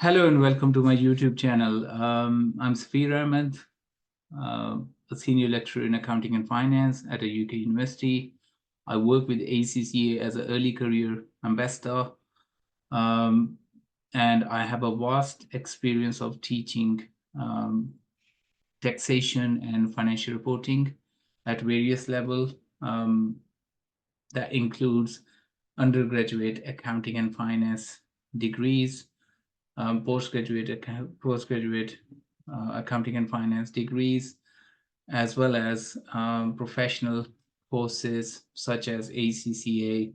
Hello and welcome to my YouTube channel. I'm Safir Ahmed, a senior lecturer in accounting and finance at a UK university. I work with ACCA as an early career ambassador, um, and I have a vast experience of teaching taxation and financial reporting at various levels. That includes undergraduate accounting and finance degrees, postgraduate accounting and finance degrees, as well as professional courses such as ACCA,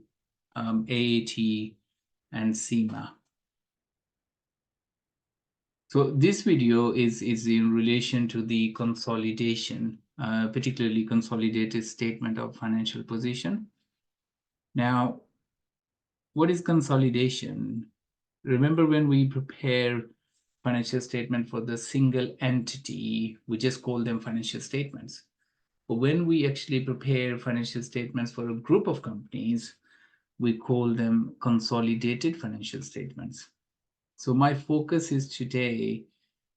AAT, and CIMA. So this video is in relation to the consolidation, particularly consolidated statement of financial position. Now, what is consolidation? Remember when we prepare financial statement for the single entity, we just call them financial statements. But when we actually prepare financial statements for a group of companies, we call them consolidated financial statements. So my focus is today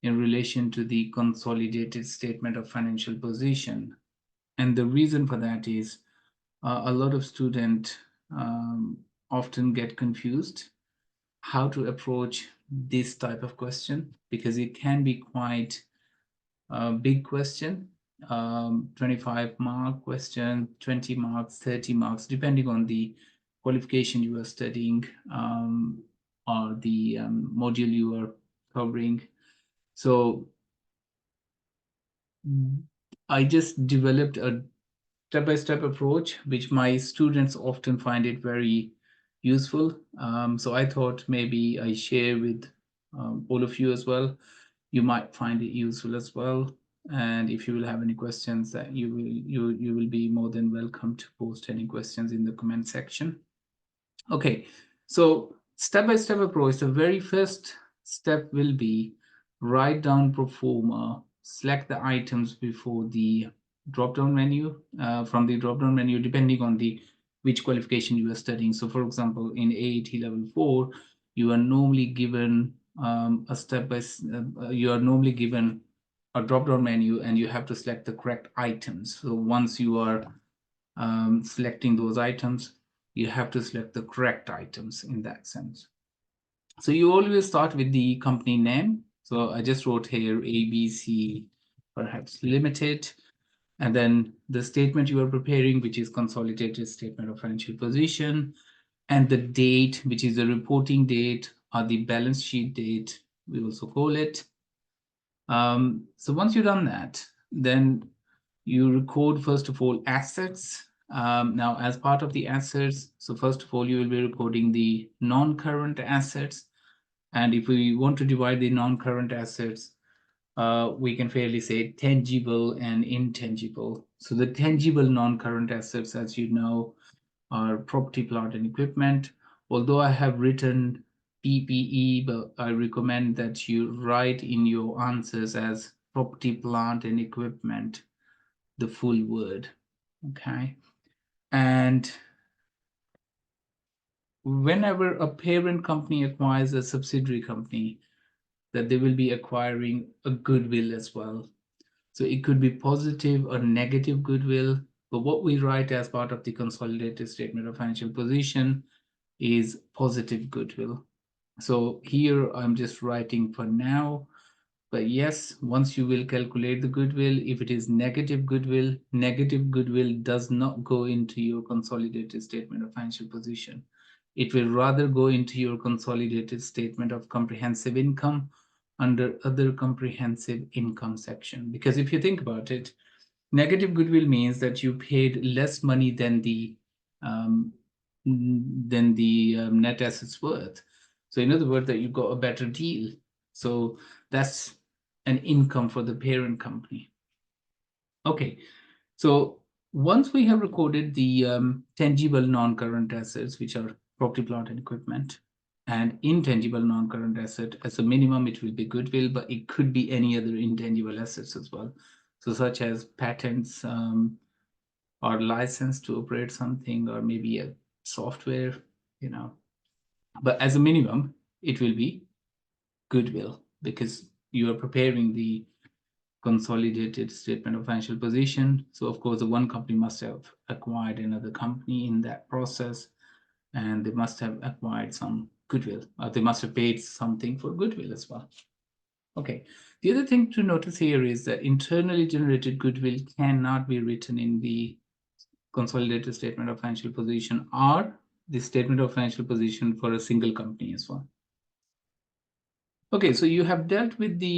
in relation to the consolidated statement of financial position. And the reason for that is a lot of students often get confused how to approach this type of question, because it can be quite a big question, 25 mark question, 20 marks, 30 marks, depending on the qualification you are studying, or the module you are covering. So I just developed a step-by-step approach, which my students often find it very useful. So I thought maybe I share with all of you as well. You might find it useful as well. And if you will have any questions, that you will be more than welcome to post any questions in the comment section. Okay, so step-by-step approach. The very first step will be write down pro forma, select the items before the drop-down menu, from the drop-down menu, depending on the which qualification you are studying. So for example, in AAT level 4, you are normally given you are normally given a drop-down menu, and you have to select the correct items. So once you are selecting those items, you have to select the correct items in that sense. So you always start with the company name. So I just wrote here ABC, perhaps Limited, and then the statement you are preparing, which is consolidated statement of financial position, and the date, which is the reporting date or the balance sheet date, we also call it. So once you've done that, then you record, first of all, assets. Now, as part of the assets, so first of all, you will be recording the non-current assets. And if we want to divide the non-current assets, we can fairly say tangible and intangible. So the tangible non-current assets, as you know, are property, plant, and equipment. Although I have written PPE, but I recommend that you write in your answers as property, plant, and equipment, the full word. Okay. And whenever a parent company acquires a subsidiary company, that they will be acquiring a goodwill as well. So it could be positive or negative goodwill, but what we write as part of the consolidated statement of financial position is positive goodwill. So here I'm just writing for now, but yes, once you will calculate the goodwill, if it is negative goodwill does not go into your consolidated statement of financial position. It will rather go into your consolidated statement of comprehensive income under other comprehensive income section. Because if you think about it, negative goodwill means that you paid less money than the net assets worth. So in other words, that you got a better deal. So that's an income for the parent company. Okay, so once we have recorded the tangible non-current assets, which are property, plant, and equipment, and intangible non-current asset, as a minimum, it will be goodwill, but it could be any other intangible assets as well. So such as patents, or license to operate something, or maybe a software, But as a minimum, it will be goodwill, because you are preparing the consolidated statement of financial position. So of course, the one company must have acquired another company in that process, and they must have acquired some goodwill, or they must have paid something for goodwill as well. Okay. The other thing to notice here is that internally generated goodwill cannot be written in the consolidated statement of financial position or the statement of financial position for a single company as well. Okay, so you have dealt with the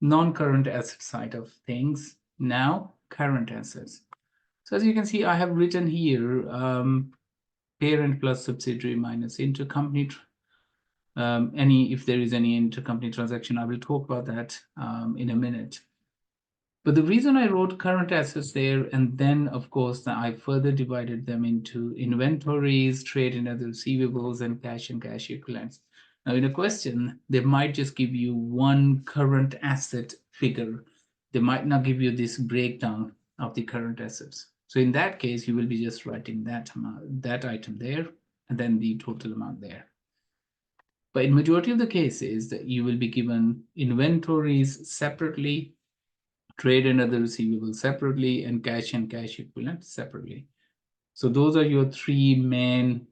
non-current asset side of things. Now, current assets. So as you can see, I have written here parent plus subsidiary minus intercompany. If there is any intercompany transaction, I will talk about that in a minute. But the reason I wrote current assets there, and then of course I further divided them into inventories, trade and other receivables, and cash equivalents. Now in a question, they might just give you one current asset figure. They might not give you this breakdown of the current assets. So in that case, you will be just writing that amount, that item there, and then the total amount there. But in majority of the cases, that you will be given inventories separately, trade and other receivables separately, and cash equivalent separately. So those are your three main,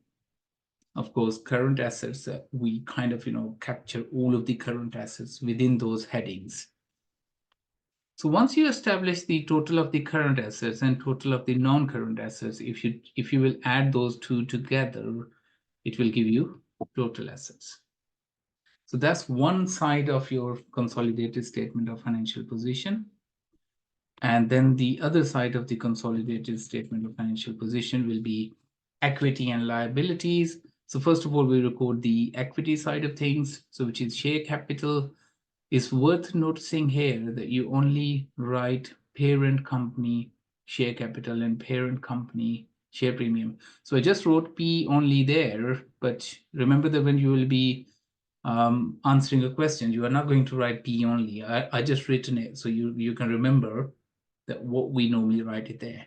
of course, current assets that we kind of, capture all of the current assets within those headings. So once you establish the total of the current assets and total of the non-current assets, if you will add those two together, it will give you total assets. So that's one side of your consolidated statement of financial position. And then the other side of the consolidated statement of financial position will be equity and liabilities. So first of all, we record the equity side of things, so which is share capital. It's worth noticing here that you only write parent company share capital and parent company share premium. So I just wrote P only there, but remember that when you will be answering a question, you are not going to write P only. I just written it so you can remember that what we normally write it there.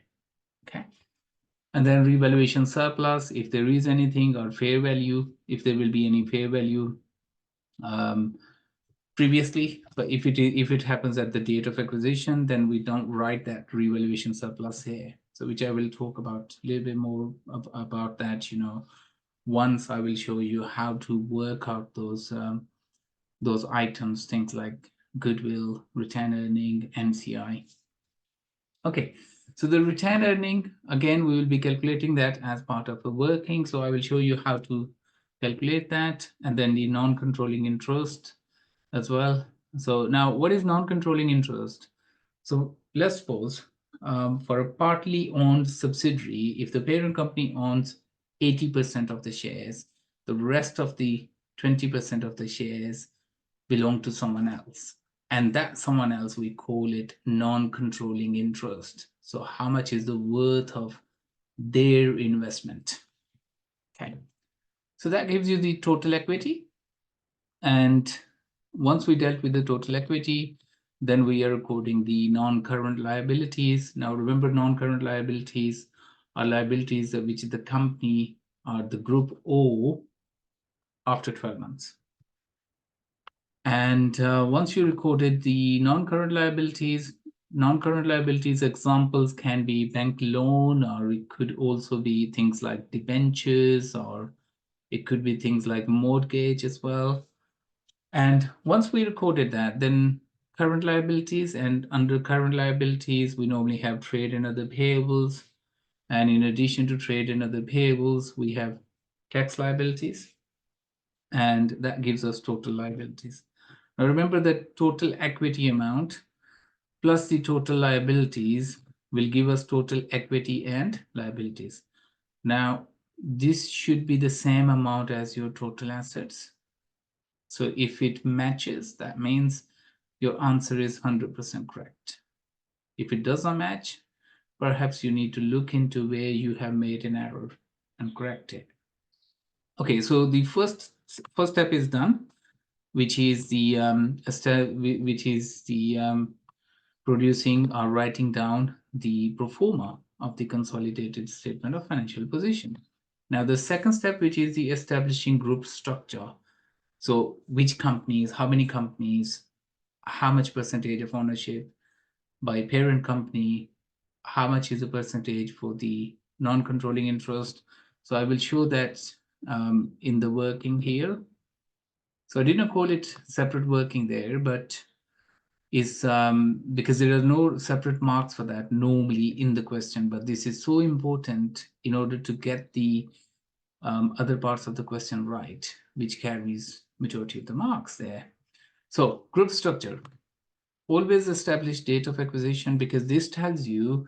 Okay. And then revaluation surplus, if there is anything, or fair value, if there will be any fair value previously. But if it happens at the date of acquisition, then we don't write that revaluation surplus here. So which I will talk about a little bit more about that, once I will show you how to work out those items, things like goodwill, retained earning, NCI. Okay, so the retained earning, again, we will be calculating that as part of the working. So I will show you how to calculate that, and then the non-controlling interest as well. So now, what is non-controlling interest? So let's suppose for a partly owned subsidiary, if the parent company owns 80% of the shares, the rest of the 20% of the shares belong to someone else. And that someone else, we call it non-controlling interest. So how much is the worth of their investment? Okay. So that gives you the total equity. And once we dealt with the total equity, then we are recording the non-current liabilities. Now remember, non-current liabilities are liabilities which the company or the group owe after 12 months. And once you recorded the non-current liabilities examples can be bank loan, or it could also be things like debentures, or it could be things like mortgage as well. And once we recorded that, then current liabilities, and under current liabilities, we normally have trade and other payables. And in addition to trade and other payables, we have tax liabilities. And that gives us total liabilities. Now remember that total equity amount plus the total liabilities will give us total equity and liabilities. Now, this should be the same amount as your total assets. So if it matches, that means your answer is 100% correct. If it does not match, perhaps you need to look into where you have made an error and correct it. Okay, so the first step is done, which is the producing or writing down the pro forma of the consolidated statement of financial position. Now, the second step, which is the establishing group structure. So which companies, how many companies, how much percentage of ownership by parent company, how much is the percentage for the non-controlling interest. So I will show that in the working here. So I didn't call it separate working there, but is because there are no separate marks for that normally in the question, but this is so important in order to get the other parts of the question right, which carries majority of the marks there. So group structure, always establish date of acquisition, because this tells you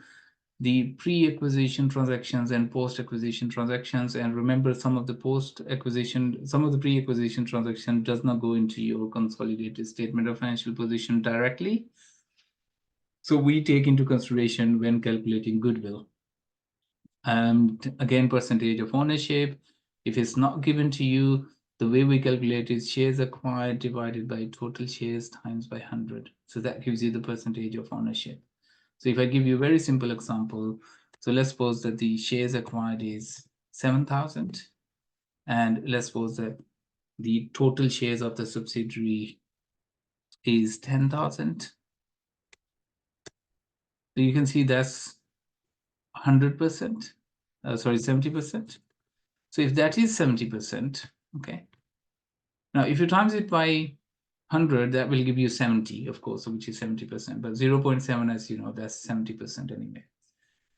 the pre-acquisition transactions and post-acquisition transactions. And remember, some of the post-acquisition, some of the pre-acquisition transaction does not go into your consolidated statement of financial position directly. So we take into consideration when calculating goodwill. And again, percentage of ownership. If it's not given to you, the way we calculate is shares acquired divided by total shares times by 100. So that gives you the percentage of ownership. So if I give you a very simple example, so let's suppose that the shares acquired is 7,000, and let's suppose that the total shares of the subsidiary is 10,000. So you can see that's 100%, sorry, 70%. So if that is 70%, okay. Now, if you times it by 100, that will give you 70, of course, which is 70%, but 0.7, as you know, that's 70% anyway.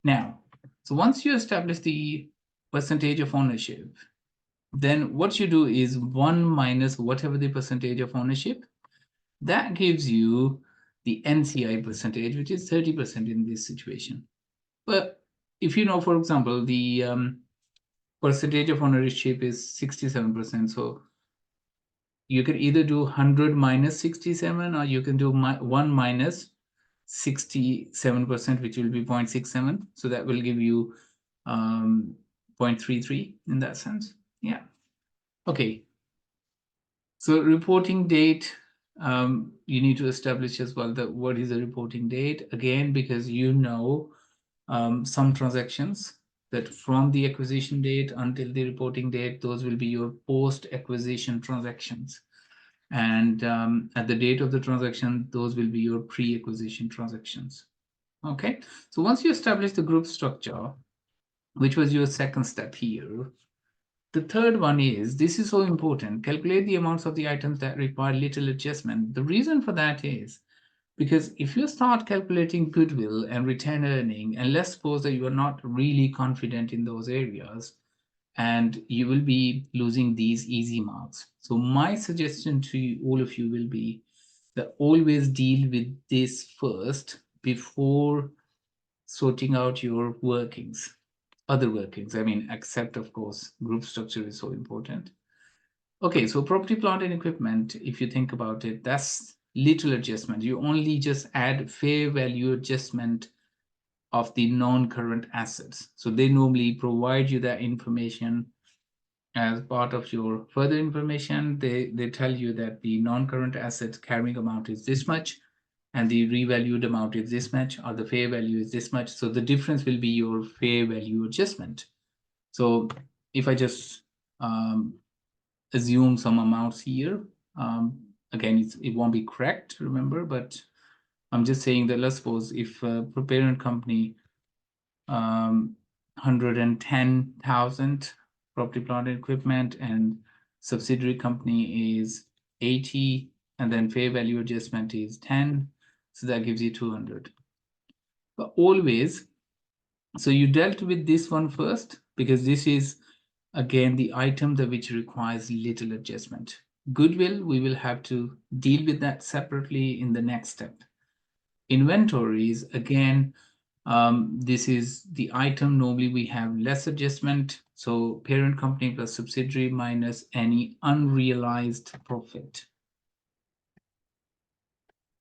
Now, so once you establish the percentage of ownership, then what you do is 1 minus whatever the percentage of ownership, that gives you the NCI percentage, which is 30% in this situation. But if you know, for example, the percentage of ownership is 67%, so you can either do 100 minus 67, or you can do 1 minus 67%, which will be 0.67. So that will give you 0.33 in that sense. Yeah. Okay. So reporting date, you need to establish as well that what is the reporting date, again, because you know some transactions that from the acquisition date until the reporting date, those will be your post-acquisition transactions. And at the date of the transaction, those will be your pre-acquisition transactions. Okay, so once you establish the group structure, which was your second step here, the third one is, this is so important, calculate the amounts of the items that require little adjustment. The reason for that is because if you start calculating goodwill and retained earning, and let's suppose that you are not really confident in those areas, and you will be losing these easy marks. So my suggestion to you, all of you, will be that always deal with this first before sorting out your workings, other workings. I mean, except of course, group structure is so important. Okay, so property, plant, and equipment, if you think about it, that's little adjustment. You only just add fair value adjustment of the non-current assets. So they normally provide you that information as part of your further information. They tell you that the non-current asset carrying amount is this much, and the revalued amount is this much, or the fair value is this much. So the difference will be your fair value adjustment. So if I just assume some amounts here, again, it won't be correct, remember, but I'm just saying that let's suppose if parent company 110,000 property, plant, and equipment, and subsidiary company is 80, and then fair value adjustment is 10, so that gives you 200. But always, so you dealt with this one first, because this is again the item that which requires little adjustment. Goodwill, we will have to deal with that separately in the next step. Inventories, again, this is the item normally we have less adjustment. So parent company plus subsidiary minus any unrealized profit.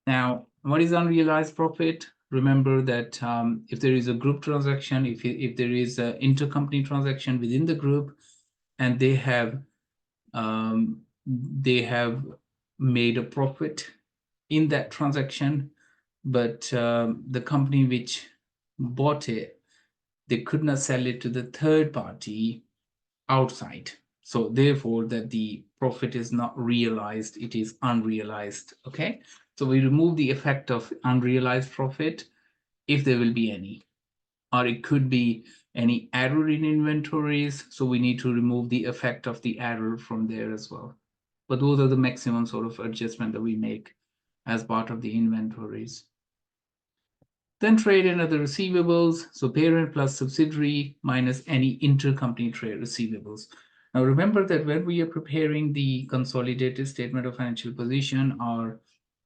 Now, what is unrealized profit? Remember that if there is a group transaction, if there is an intercompany transaction within the group, and they have made a profit in that transaction, but the company which bought it, they could not sell it to the third party outside. So therefore that the profit is not realized, it is unrealized. Okay, so we remove the effect of unrealized profit if there will be any, or it could be any error in inventories, so we need to remove the effect of the error from there as well. But those are the maximum sort of adjustment that we make as part of the inventories. Then trade and other receivables, so parent plus subsidiary minus any intercompany trade receivables. Now remember that when we are preparing the consolidated statement of financial position, or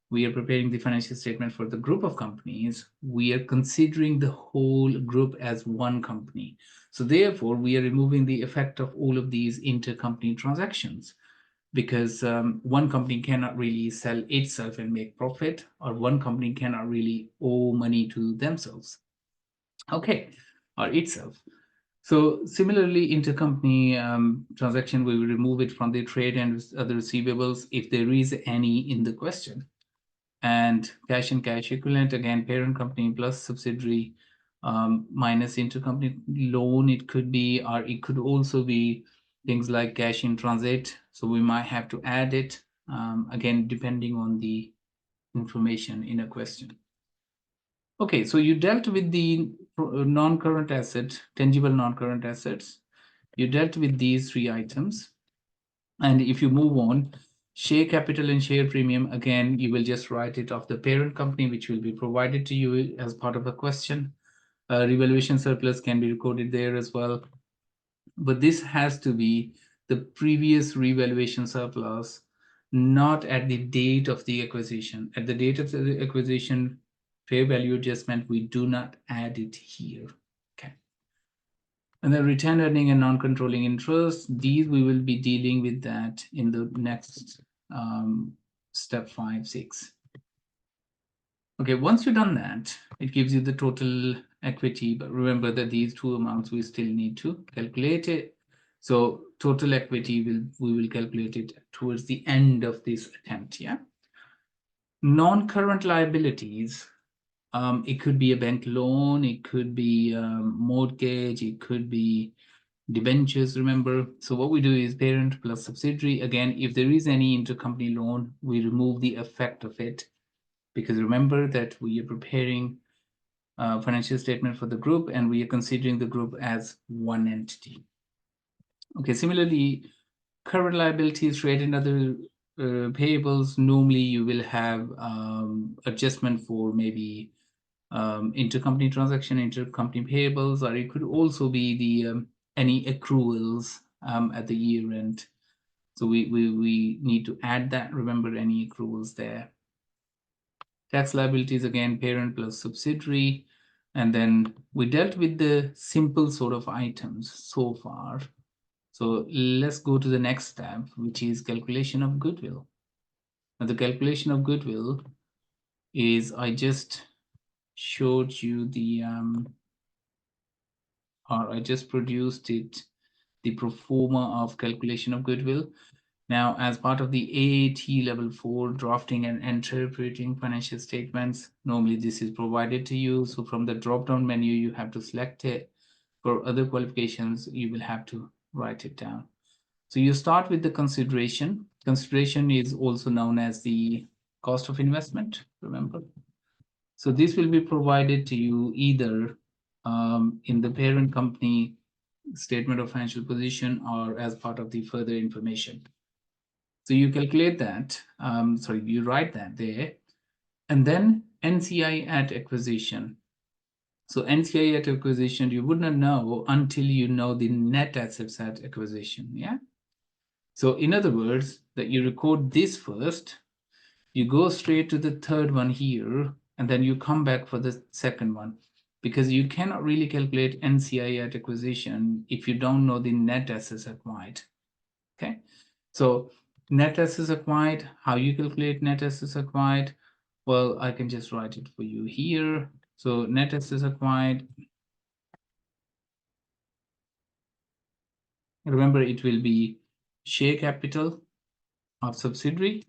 we are preparing the financial statement for the group of companies, we are considering the whole group as one company. So therefore, we are removing the effect of all of these intercompany transactions, because one company cannot really sell itself and make profit, or one company cannot really owe money to themselves, okay, or itself. So similarly, intercompany transaction, we will remove it from the trade and other receivables if there is any in the question. And cash and cash equivalent, again, parent company plus subsidiary minus intercompany loan, it could be, or it could also be things like cash in transit. So we might have to add it, again, depending on the information in a question. Okay, so you dealt with the non-current asset, tangible non-current assets. You dealt with these three items. And if you move on, share capital and share premium, again, you will just write it off the parent company, which will be provided to you as part of a question. Revaluation surplus can be recorded there as well. But this has to be the previous revaluation surplus, not at the date of the acquisition. At the date of the acquisition, fair value adjustment, we do not add it here. Okay. And then retained earning and non-controlling interest, these we will be dealing with that in the next step 5, 6. Okay, once you've done that, it gives you the total equity, but remember that these two amounts we still need to calculate it. So total equity we will calculate it towards the end of this attempt. Yeah. Non-current liabilities, it could be a bank loan, it could be mortgage, it could be debentures, remember. So what we do is parent plus subsidiary. Again, if there is any intercompany loan, we remove the effect of it, because remember that we are preparing a financial statement for the group and we are considering the group as one entity. Okay, similarly, current liabilities, trade and other payables, normally you will have adjustment for maybe intercompany transaction, intercompany payables, or it could also be the any accruals at the year end. So we need to add that. Remember any accruals there. Tax liabilities, again, parent plus subsidiary. And then we dealt with the simple sort of items so far. So let's go to the next step, which is calculation of goodwill. Now the calculation of goodwill is, I just showed you the or I just produced it, the pro forma of calculation of goodwill. Now, as part of the AAT level 4 drafting and interpreting financial statements, normally this is provided to you. So from the drop-down menu, you have to select it. For other qualifications, you will have to write it down. So you start with the consideration. Consideration is also known as the cost of investment, remember? So this will be provided to you either in the parent company statement of financial position or as part of the further information. So you calculate that, you write that there, and then NCI at acquisition. So NCI at acquisition, you would not know until you know the net assets at acquisition, yeah? So in other words, that you record this first, you go straight to the third one here, and then you come back for the second one, because you cannot really calculate NCI at acquisition if you don't know the net assets acquired. Okay, so net assets acquired, how you calculate net assets acquired? Well, I can just write it for you here. So net assets acquired, remember it will be share capital of subsidiary,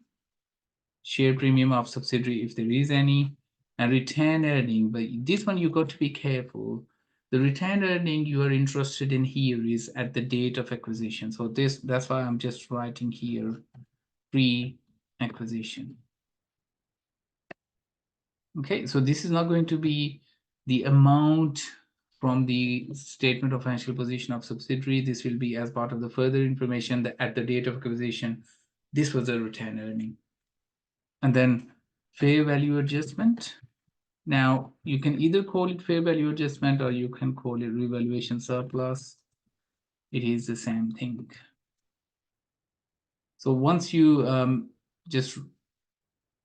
share premium of subsidiary if there is any, and return earning. But this one you got to be careful. The retained earning you are interested in here is at the date of acquisition. So that's why I'm just writing here pre-acquisition. Okay, so this is not going to be the amount from the statement of financial position of subsidiary. This will be as part of the further information that at the date of acquisition, this was a retained earning. And then fair value adjustment. Now, you can either call it fair value adjustment or you can call it revaluation surplus. It is the same thing. So once you just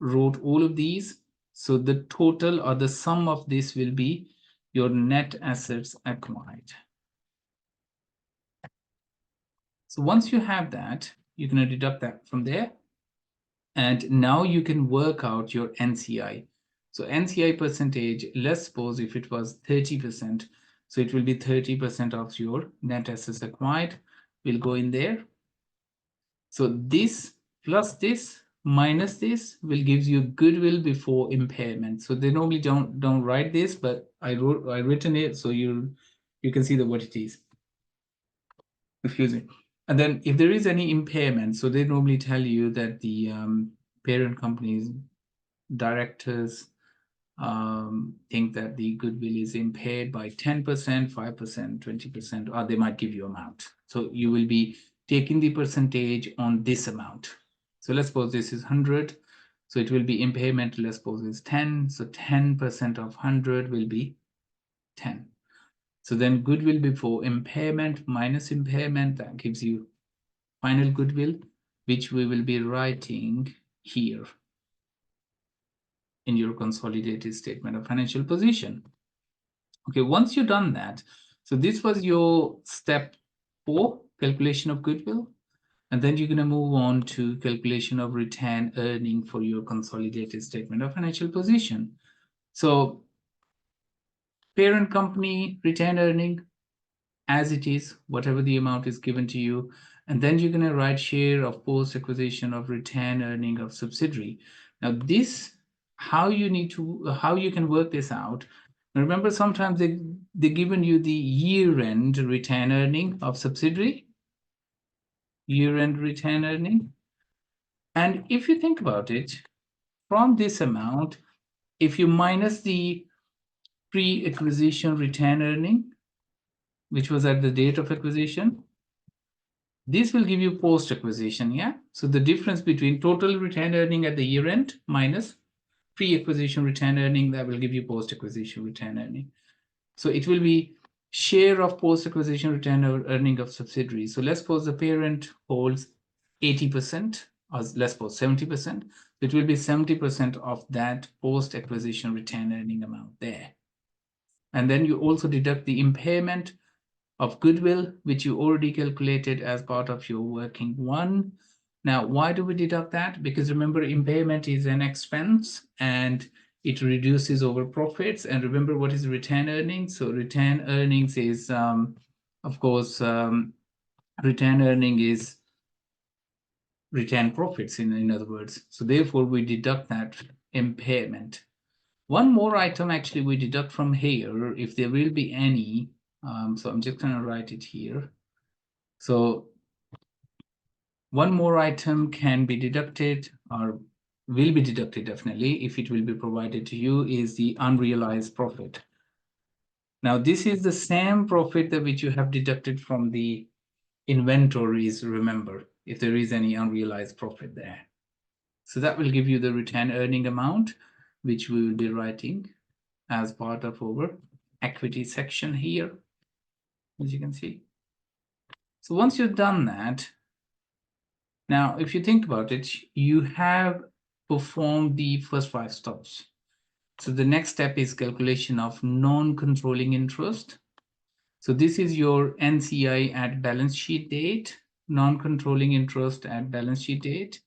wrote all of these, so the total or the sum of this will be your net assets acquired. So once you have that, you're going to deduct that from there. And now you can work out your NCI. So NCI percentage, let's suppose if it was 30%, so it will be 30% of your net assets acquired will go in there. So this plus this minus this will give you goodwill before impairment. So they normally don't write this, but I written it so you can see what it is. Excuse me. And then if there is any impairment, so they normally tell you that the parent company's directors think that the goodwill is impaired by 10%, 5%, 20%, or they might give you amount. So you will be taking the percentage on this amount. So let's suppose this is 100. So it will be impairment, let's suppose is 10. So 10% of 100 will be 10. So then goodwill before impairment minus impairment, that gives you final goodwill, which we will be writing here in your consolidated statement of financial position. Okay, once you've done that, so this was your step 4, calculation of goodwill. And then you're going to move on to calculation of retained earning for your consolidated statement of financial position. So parent company retained earning as it is, whatever the amount is given to you. And then you're going to write share of post-acquisition of retained earning of subsidiary. Now this, how you can work this out. Remember, sometimes they're given you the year-end retained earning of subsidiary, year-end retained earning. And if you think about it, from this amount, if you minus the pre-acquisition retained earning, which was at the date of acquisition, this will give you post-acquisition, yeah? So the difference between total retained earning at the year end minus pre-acquisition retained earning, that will give you post-acquisition retained earning. So it will be share of post-acquisition retained earning of subsidiaries. So let's suppose the parent holds 80%, or let's suppose 70%. It will be 70% of that post-acquisition retained earning amount there. And then you also deduct the impairment of goodwill, which you already calculated as part of your working one. Now, why do we deduct that? Because remember, impairment is an expense and it reduces over profits. And remember, what is retained earnings? So retained earnings is, of course, retained earning is retained profits in other words. So therefore, we deduct that impairment. One more item actually we deduct from here, if there will be any. So I'm just going to write it here. So one more item can be deducted or will be deducted definitely if it will be provided to you is the unrealized profit. Now this is the same profit that which you have deducted from the inventories, remember, if there is any unrealized profit there. So that will give you the retained earning amount, which we will be writing as part of our equity section here, as you can see. So once you've done that, now if you think about it, you have performed the first 5 steps. So the next step is calculation of non-controlling interest. So this is your NCI at balance sheet date, non-controlling interest at balance sheet date.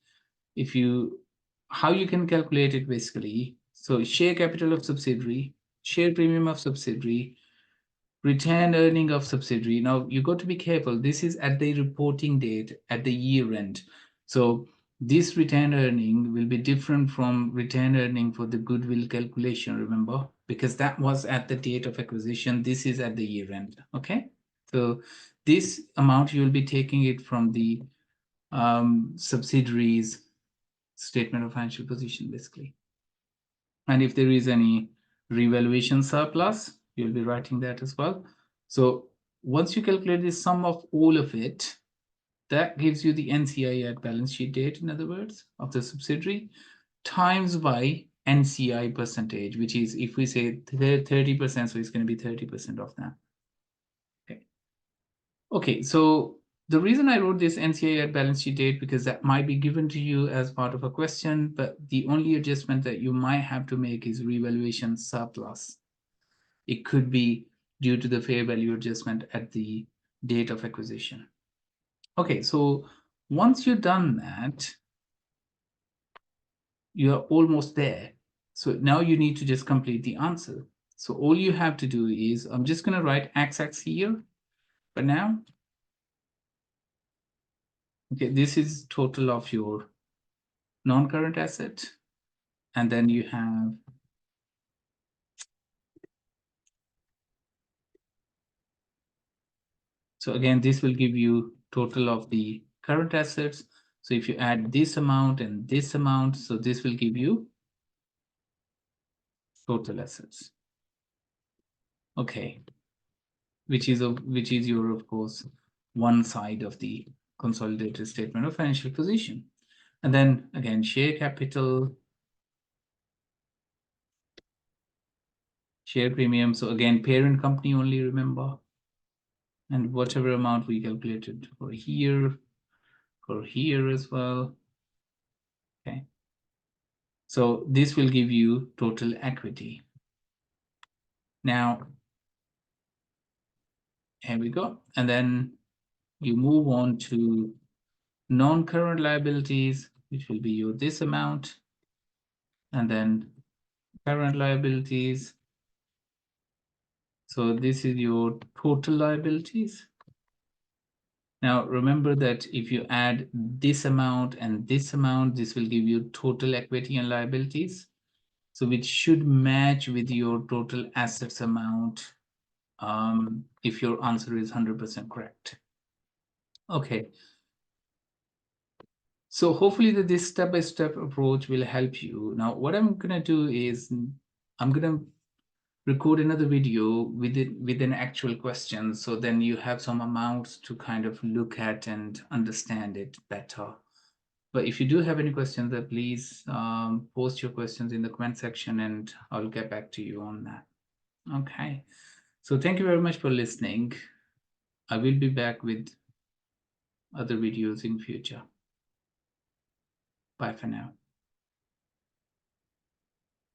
How you can calculate it basically, so share capital of subsidiary, share premium of subsidiary, retained earning of subsidiary. Now you got to be careful. This is at the reporting date at the year end. So this retained earning will be different from retained earning for the goodwill calculation, remember, because that was at the date of acquisition. This is at the year end. Okay, so this amount you will be taking it from the subsidiaries statement of financial position, basically. And if there is any revaluation surplus, you'll be writing that as well. So once you calculate the sum of all of it, that gives you the NCI at balance sheet date, in other words, of the subsidiary, times by NCI percentage, which is, if we say 30%, so it's going to be 30% of that. Okay, so the reason I wrote this NCI at balance sheet date, because that might be given to you as part of a question, but the only adjustment that you might have to make is revaluation surplus. It could be due to the fair value adjustment at the date of acquisition. Okay, so once you've done that, you're almost there. So now you need to just complete the answer. So all you have to do is, I'm just going to write XX here for now. Okay, this is total of your non-current asset. And then you have so again, this will give you total of the current assets. So if you add this amount and this amount, so this will give you total assets. Okay, which is your, of course, one side of the consolidated statement of financial position. And then again, share capital, share premium. So again, parent company only, remember. And whatever amount we calculated for here as well. Okay. So this will give you total equity. Now, here we go. And then you move on to non-current liabilities, which will be your this amount. And then current liabilities. So this is your total liabilities. Now, remember that if you add this amount and this amount, this will give you total equity and liabilities. So which should match with your total assets amount if your answer is 100% correct. Okay. So hopefully this step-by-step approach will help you. Now, what I'm going to do is I'm going to record another video with an actual question. So then you have some amounts to kind of look at and understand it better. But if you do have any questions, then please post your questions in the comment section and I'll get back to you on that. Okay. So thank you very much for listening. I will be back with other videos in future. Bye for now.